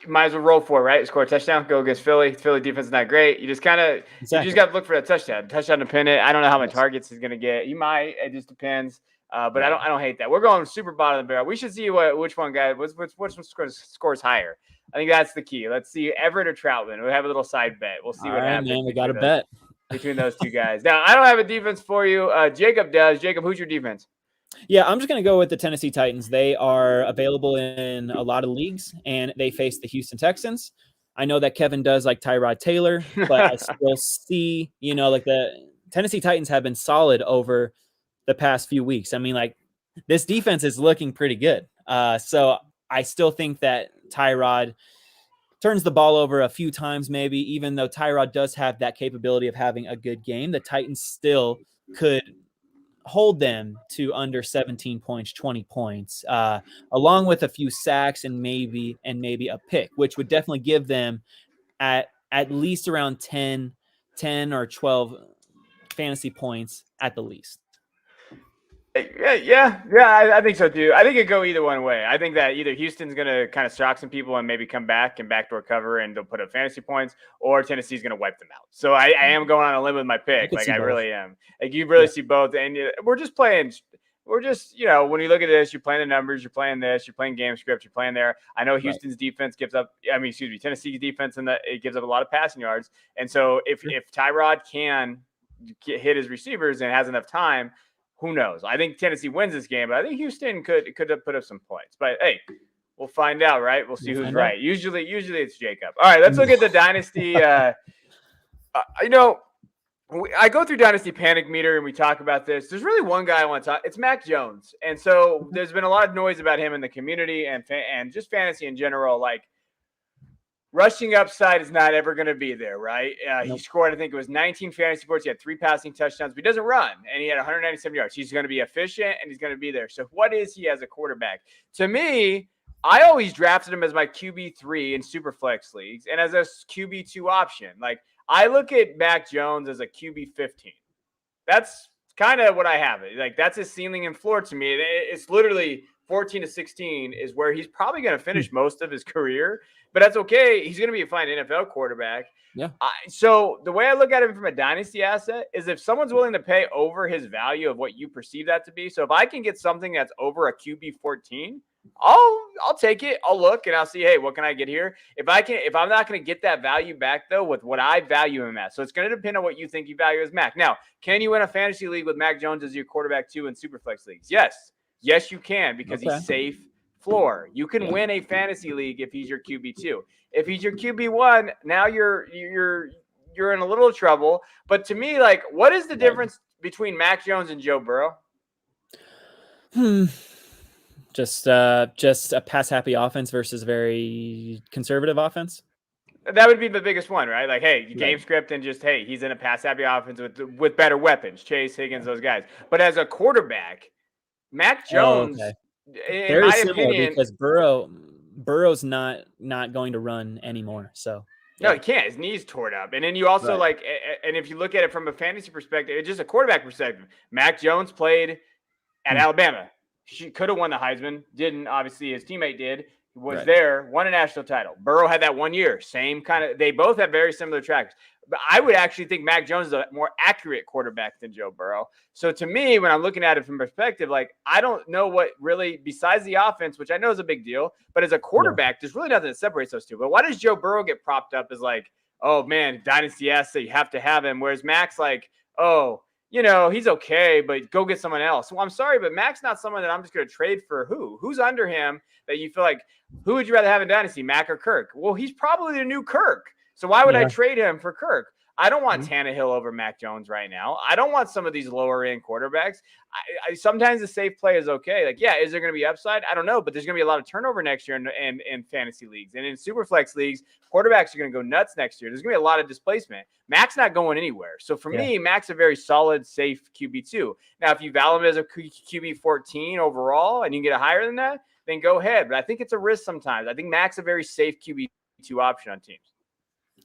you might as well roll for it, right? Score a touchdown, go against Philly. Philly defense is not great. You just got to look for that touchdown to pin it. I don't know how many targets he's going to get. You might. It just depends. But I don't hate that. We're going super bottom of the barrel. We should see which one scores higher. I think that's the key. Let's see Everett or Troutman. We'll have a little side bet. We'll see what happens. Man, we got a bet between those two guys. Now, I don't have a defense for you. Jacob does. Jacob, who's your defense? Yeah, I'm just going to go with the Tennessee Titans. They are available in a lot of leagues, and they face the Houston Texans. I know that Kevin does like Tyrod Taylor, but I still see, like the Tennessee Titans have been solid over the past few weeks. I mean, like, this defense is looking pretty good. So I still think that Tyrod turns the ball over a few times, maybe, even though Tyrod does have that capability of having a good game. The Titans still could hold them to under 17 points, 20 points, along with a few sacks and maybe a pick, which would definitely give them at least around 10 or 12 fantasy points at the least. Yeah, I think so too. I think it go either one way. I think that either Houston's going to kind of shock some people and maybe come back and backdoor cover and they'll put up fantasy points, or Tennessee's going to wipe them out. So I am going on a limb with my pick. Like, I really am. Like, you really see both. And we're just playing. We're just, when you look at this, you're playing the numbers, you're playing this, you're playing game script, you're playing there. I know Houston's defense gives up, Tennessee's defense, and it gives up a lot of passing yards. And so if Tyrod can hit his receivers and has enough time, who knows? I think Tennessee wins this game, but I think Houston could have put up some points. But hey, we'll find out, right? We'll see who's right. Usually it's Jacob. All right, let's look at the Dynasty. I go through Dynasty Panic Meter and we talk about this. There's really one guy I want to talk. It's Mac Jones, and so there's been a lot of noise about him in the community and just fantasy in general. Like, rushing upside is not ever going to be there, right? He scored, I think it was 19 fantasy points. He had 3 passing touchdowns, but he doesn't run, and he had 197 yards. He's going to be efficient, and he's going to be there. So what is he as a quarterback? To me, I always drafted him as my QB3 in Superflex leagues and as a QB2 option. Like, I look at Mac Jones as a QB15. That's kind of what I have. Like, that's his ceiling and floor to me. It's literally 14 to 16 is where he's probably going to finish most of his career, but that's okay. He's going to be a fine NFL quarterback. Yeah. So the way I look at him from a dynasty asset is if someone's willing to pay over his value of what you perceive that to be. So if I can get something that's over a QB 14, I'll take it. I'll look and I'll see, hey, what can I get here? If I'm not going to get that value back though, with what I value him at. So it's going to depend on what you think you value as Mac. Now, can you win a fantasy league with Mac Jones as your quarterback too in Superflex leagues? Yes, you can, because he's safe floor. You can win a fantasy league if he's your QB2. If he's your QB1, now you're in a little trouble. But to me, like, what is the difference between Mac Jones and Joe Burrow? Just a pass happy offense versus very conservative offense. That would be the biggest one, right? Like, hey, game script and just, hey, he's in a pass happy offense with better weapons, Chase, Higgins, those guys. But as a quarterback, Mac Jones, in very my similar, opinion, because Burrow's not going to run anymore. So No, he can't. His knee's torn up. And then you also Right. and if you look at it from a fantasy perspective, it's just a quarterback perspective. Mac Jones played at Alabama. She could have won the Heisman. Didn't. Obviously, his teammate did. He was there, won a national title. Burrow had that 1 year. Same kind of – they both have very similar tracks. But I would actually think Mac Jones is a more accurate quarterback than Joe Burrow. So to me, when I'm looking at it from perspective, like I don't know what really – besides the offense, which I know is a big deal, but as a quarterback, there's really nothing that separates those two. But why does Joe Burrow get propped up as like, oh, man, dynasty asset, you have to have him, whereas Mac's like, oh – he's okay, but go get someone else. Well, I'm sorry, but Mac's not someone that I'm just going to trade for. Who's under him that you feel like, who would you rather have in Dynasty, Mac or Kirk? Well, he's probably the new Kirk. So why would I trade him for Kirk? I don't want Tannehill over Mac Jones right now. I don't want some of these lower end quarterbacks. I sometimes the safe play is okay. Like, yeah, is there going to be upside? I don't know, but there's going to be a lot of turnover next year in fantasy leagues. And in Superflex leagues, quarterbacks are going to go nuts next year. There's going to be a lot of displacement. Mac's not going anywhere. So for me, Mac's a very solid, safe QB2. Now, if you value him as a QB 14 overall and you can get a higher than that, then go ahead. But I think it's a risk sometimes. I think Mac's a very safe QB2 option on teams.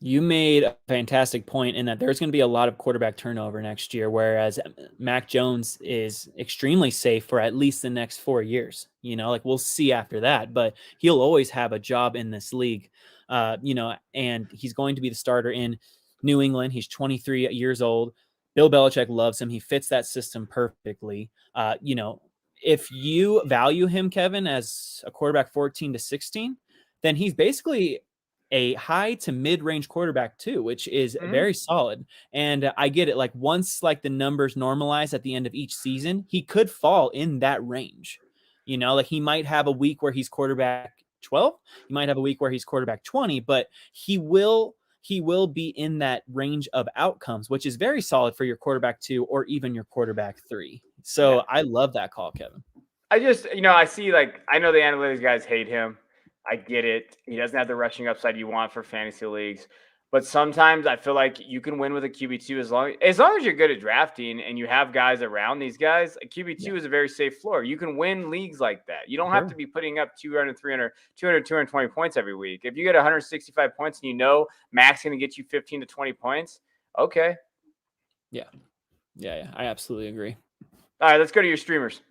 You made a fantastic point in that there's going to be a lot of quarterback turnover next year, whereas Mac Jones is extremely safe for at least the next 4 years. Like we'll see after that, but he'll always have a job in this league, and he's going to be the starter in New England. He's 23 years old. Bill Belichick loves him. He fits that system perfectly. If you value him, Kevin, as a quarterback 14 to 16, then he's basically a high to mid-range quarterback too, which is very solid. And I get it. Like once like the numbers normalize at the end of each season, he could fall in that range. Like he might have a week where he's quarterback 12. He might have a week where he's quarterback 20, but he will be in that range of outcomes, which is very solid for your quarterback 2 or even your quarterback 3. So I love that call, Kevin. I just, I see I know the analytics guys hate him. I get it. He doesn't have the rushing upside you want for fantasy leagues. But sometimes I feel like you can win with a QB2 as long as you're good at drafting and you have guys around these guys. A QB2 is a very safe floor. You can win leagues like that. You don't have to be putting up 200, 300, 200, 220 points every week. If you get 165 points and Mac's going to get you 15 to 20 points, okay. Yeah. I absolutely agree. All right, let's go to your streamers.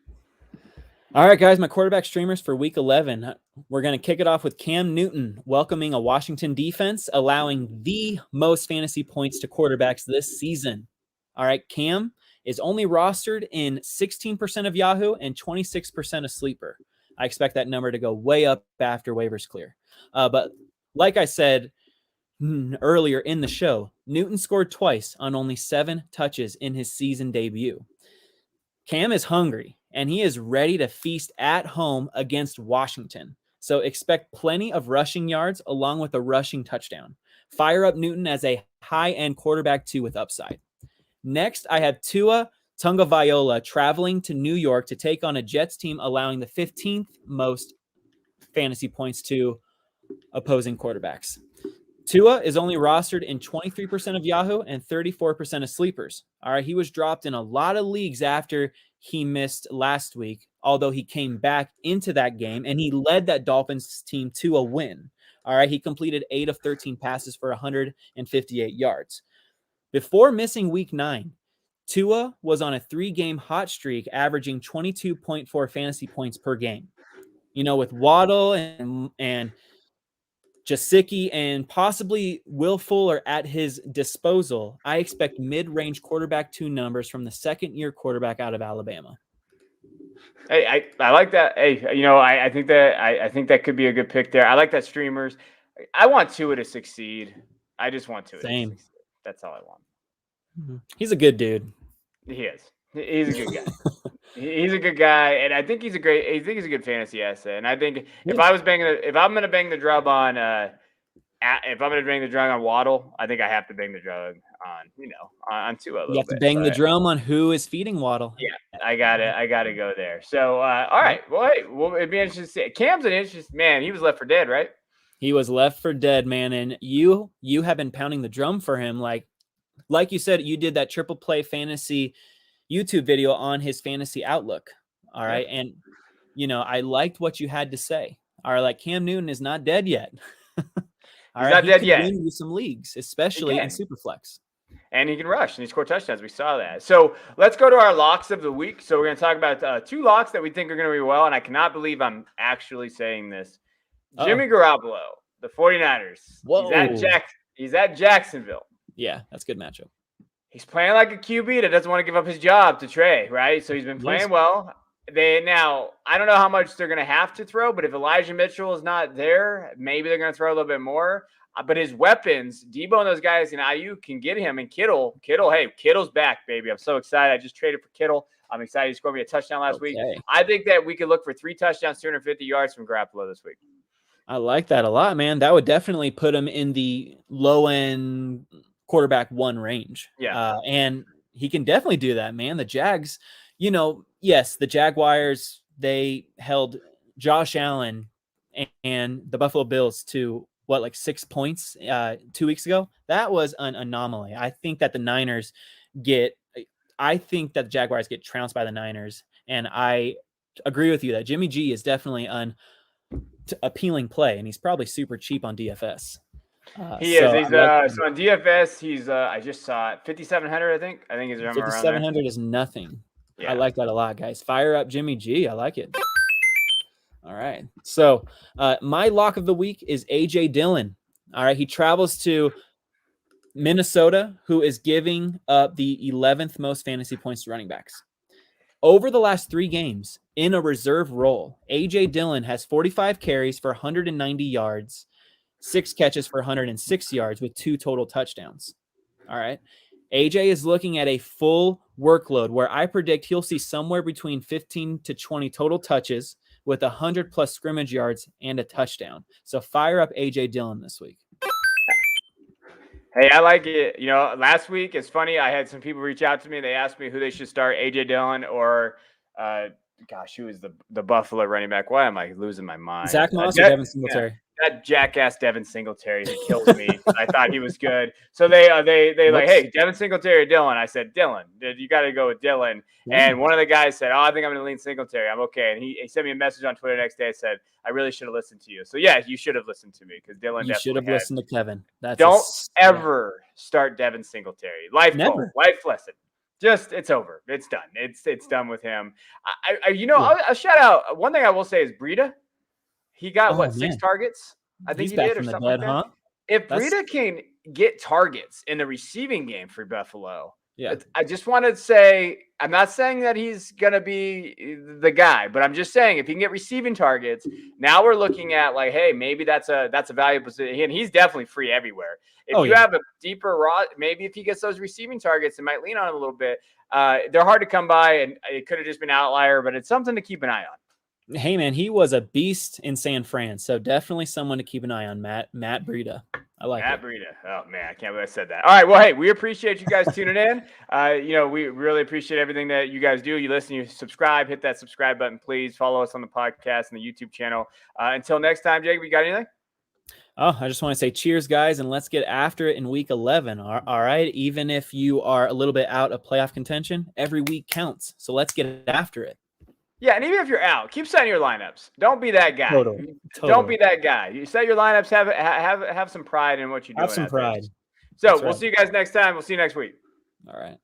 All right, guys, my quarterback streamers for week 11. We're going to kick it off with Cam Newton welcoming a Washington defense, allowing the most fantasy points to quarterbacks this season. All right, Cam is only rostered in 16% of Yahoo and 26% of Sleeper. I expect that number to go way up after waivers clear. But like I said earlier in the show, Newton scored twice on only 7 touches in his season debut. Cam is hungry, and he is ready to feast at home against Washington. So expect plenty of rushing yards along with a rushing touchdown. Fire up Newton as a high-end quarterback 2 with upside. Next, I have Tua Tagovailoa traveling to New York to take on a Jets team allowing the 15th most fantasy points to opposing quarterbacks. Tua is only rostered in 23% of Yahoo and 34% of sleepers. All right, he was dropped in a lot of leagues after he missed last week, although he came back into that game and he led that Dolphins team to a win. All right, he completed 8 of 13 passes for 158 yards. Before missing week 9, Tua was on a 3-game hot streak, averaging 22.4 fantasy points per game. With Waddle and Jasicki and possibly Will Fuller at his disposal, I expect mid-range quarterback 2 numbers from the second-year quarterback out of Alabama. Hey, I like that. Hey, I think that could be a good pick there. I like that streamers. I want Tua to succeed. I just want Tua to succeed. That's all I want. Mm-hmm. He's a good dude. He is. He's a good guy. He's a good guy, and I think he's a good fantasy asset. And I think if I'm going to bang the drum on Waddle, I think I have to bang the drum on Tua. You have to bang the drum on who is feeding Waddle. Yeah, I gotta go there. So, all right. Well, it'd be interesting to see. Cam's an interesting man. He was left for dead, right? He was left for dead, man. And you have been pounding the drum for him, like you said. You did that triple play fantasy YouTube video on his fantasy outlook. All right. And, I liked what you had to say. All right. Like Cam Newton is not dead yet. All He's right, not he dead could yet. win you some leagues, especially in Superflex. And he can rush and he scored touchdowns. We saw that. So let's go to our locks of the week. So we're going to talk about 2 locks that we think are going to be well. And I cannot believe I'm actually saying this. Jimmy Garoppolo, the 49ers. Whoa. He's at Jacksonville. Yeah, that's a good matchup. He's playing like a QB that doesn't want to give up his job to Trey, right? So he's been playing well. Now, I don't know how much they're going to have to throw, but if Elijah Mitchell is not there, maybe they're going to throw a little bit more. But his weapons, Debo and those guys in IU can get him. And Kittle, hey, Kittle's back, baby. I'm so excited. I just traded for Kittle. I'm excited. He scored me a touchdown last week. I think that we could look for 3 touchdowns, 250 yards from Garoppolo this week. I like that a lot, man. That would definitely put him in the low-end quarterback 1 range. Yeah. And he can definitely do that, man. The Jags, yes, the Jaguars, they held Josh Allen and the Buffalo Bills to 6 points 2 weeks ago. That was an anomaly. I think that the Jaguars get trounced by the Niners. And I agree with you that Jimmy G is definitely an appealing play, and he's probably super cheap on DFS. He is. He's so on DFS. He's I just saw it, 5,700. I think he's around 5,700 is nothing. Yeah. I like that a lot, guys. Fire up Jimmy G. I like it. All right. So my lock of the week is AJ Dillon. All right. He travels to Minnesota, who is giving up the 11th most fantasy points to running backs. Over the last 3 games in a reserve role, AJ Dillon has 45 carries for 190 yards, 6 catches for 106 yards with 2 total touchdowns. All right. AJ is looking at a full workload where I predict he'll see somewhere between 15 to 20 total touches with 100+ scrimmage yards and a touchdown. So fire up AJ Dillon this week. Hey, I like it. Last week, it's funny. I had some people reach out to me. They asked me who they should start, AJ Dillon or, who is the Buffalo running back? Why am I losing my mind? Zach Moss or Devin Singletary? Yeah. That jackass Devin Singletary, he kills me. I thought he was good. So they like, hey, Devin Singletary or Dillon? I said, Dillon. You got to go with Dillon. And one of the guys said, I think I'm going to lean Singletary. I'm okay. And he sent me a message on Twitter the next day. I said, I really should have listened to you. So, yeah, you should have listened to me because Dillon You should have listened to Kevin. Don't ever start Devin Singletary. Life lesson. Just, it's over. It's done. It's done with him. I'll shout out. One thing I will say is Breida. He got 6 targets? I think he did, or something like that. Huh? If Breida can get targets in the receiving game for Buffalo, I just want to say, I'm not saying that he's going to be the guy, but I'm just saying if he can get receiving targets, now we're looking at hey, maybe that's a valuable position. And he's definitely free everywhere. If you have a deeper maybe if he gets those receiving targets, it might lean on him a little bit. They're hard to come by, and it could have just been an outlier, but it's something to keep an eye on. Hey, man, he was a beast in San Fran, so definitely someone to keep an eye on, Matt Breida. I like Matt Breida. Oh, man, I can't believe I said that. All right, well, hey, we appreciate you guys tuning in. We really appreciate everything that you guys do. You listen, you subscribe, hit that subscribe button, please. Follow us on the podcast and the YouTube channel. Until next time, Jacob, you got anything? Oh, I just want to say cheers, guys, and let's get after it in week 11. All right, even if you are a little bit out of playoff contention, every week counts, so let's get after it. Yeah, and even if you're out, keep setting your lineups. Don't be that guy. Totally. Don't be that guy. You set your lineups. Have some pride in what you do. Have some pride. So we'll see you guys next time. We'll see you next week. All right.